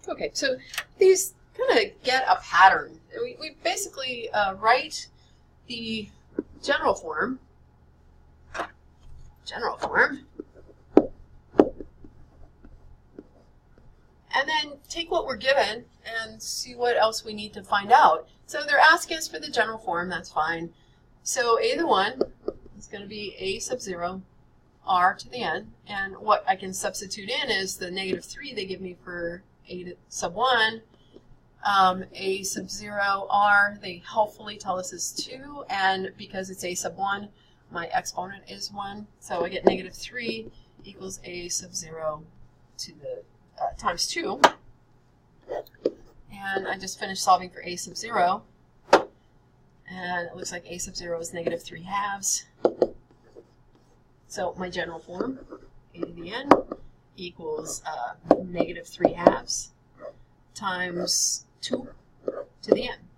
Okay, so these kind of get a pattern. We basically write the general form, and then take what we're given and see what else we need to find out. So they're asking us for the general form, that's fine. So a to the 1 is going to be a sub 0 r to the n, and what I can substitute in is the -3 they give me for a to sub 1. A sub 0 r, they helpfully tell us is 2, and because it's a sub 1, my exponent is 1, so I get -3 equals a sub 0 to the times 2. And I just finished solving for a sub 0, and it looks like a sub 0 is -3/2. So my general form, a to the n, equals -3/2 times 2 to the n.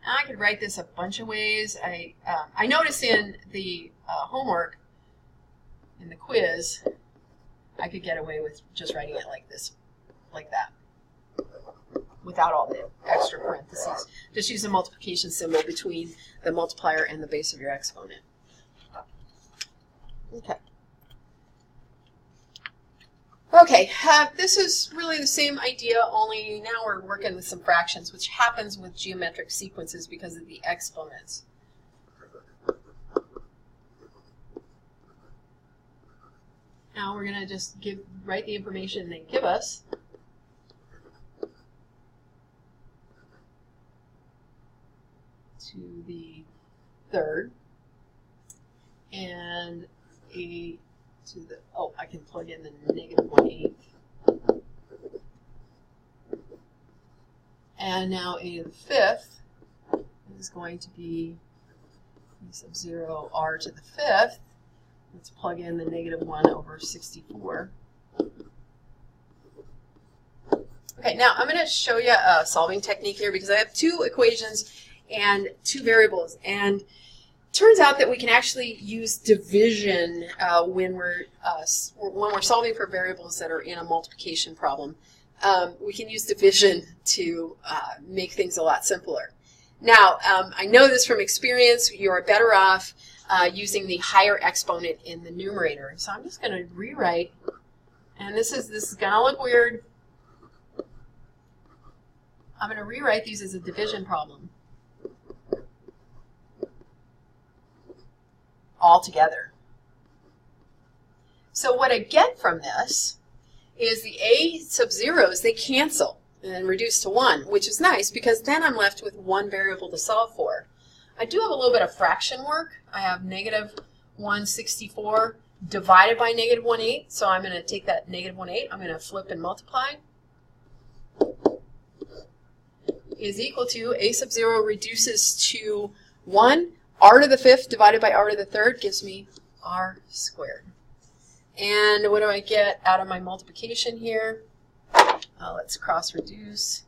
Now I could write this a bunch of ways. I noticed in the homework, in the quiz, I could get away with just writing it like this, like that, without all the extra parentheses. Just use a multiplication symbol between the multiplier and the base of your exponent. Okay. Okay, this is really the same idea, only now we're working with some fractions, which happens with geometric sequences because of the exponents. Now we're going to just write the information they give us. To the third, and a to the, oh, I can plug in the -1/8. And now a to the 5th is going to be a sub 0 r to the 5th. Let's plug in the -1/64. Okay, now I'm going to show you a solving technique here because I have two equations and two variables, and it turns out that we can actually use division when we're solving for variables that are in a multiplication problem. We can use division to make things a lot simpler. Now, I know this from experience. You are better off using the higher exponent in the numerator. So I'm just going to rewrite, and this is going to look weird. I'm going to rewrite these as a division problem all together. So what I get from this is the a sub 0's, they cancel and reduce to 1, which is nice because then I'm left with one variable to solve for. I do have a little bit of fraction work. I have -1/64 divided by -1/8, so I'm going to take that -1/8, I'm going to flip and multiply, is equal to a sub 0 reduces to 1. R to the 5th divided by r to the 3rd gives me r squared. And what do I get out of my multiplication here? Let's cross reduce.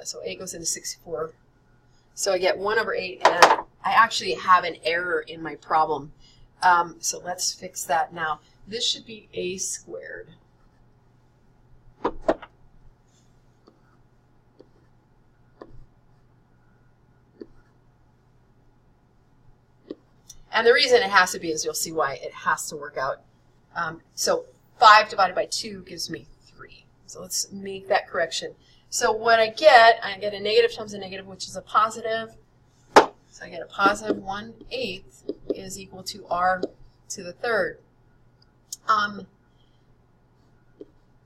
So 8 goes into 64. So I get 1/8, and I actually have an error in my problem. So let's fix that now. This should be a squared. And the reason it has to be is you'll see why it has to work out. So 5 divided by 2 gives me 3. So let's make that correction. So what I get a negative times a negative, which is a positive. So I get a positive 1/8 is equal to r to the 3rd.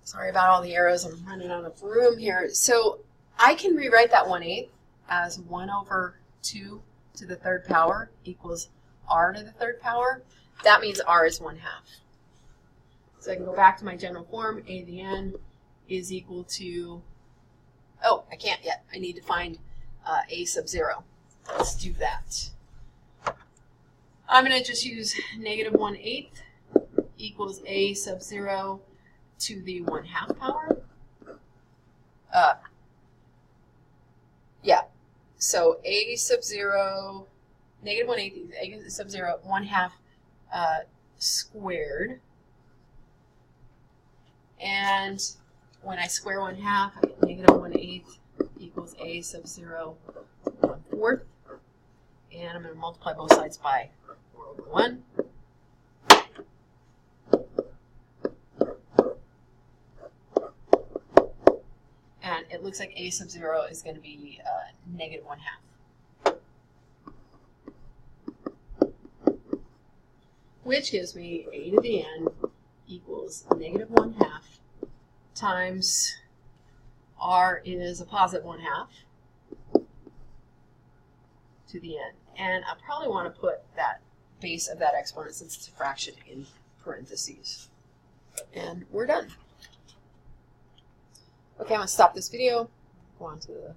Sorry about all the arrows. I'm running out of room here. So I can rewrite that 1/8 as 1/2 to the 3rd power equals r to the 3rd power. That means r is 1/2. So I can go back to my general form. A to the n is equal to, oh, I can't yet. I need to find a sub 0. Let's do that. I'm going to just use -1/8 equals a sub 0 to the 1/2 power. Yeah, so a sub 0 negative 1/8 a sub 0 1/2 squared. And when I square 1/2, I get negative 1/8 equals a sub 0 1/4. And I'm going to multiply both sides by 4/1. And it looks like a sub 0 is going to be negative 1/2. Which gives me a to the n equals negative 1/2 times r is a positive 1/2 to the n. And I probably want to put that base of that exponent, since it's a fraction, in parentheses. And we're done. Okay, I'm going to stop this video, go on to the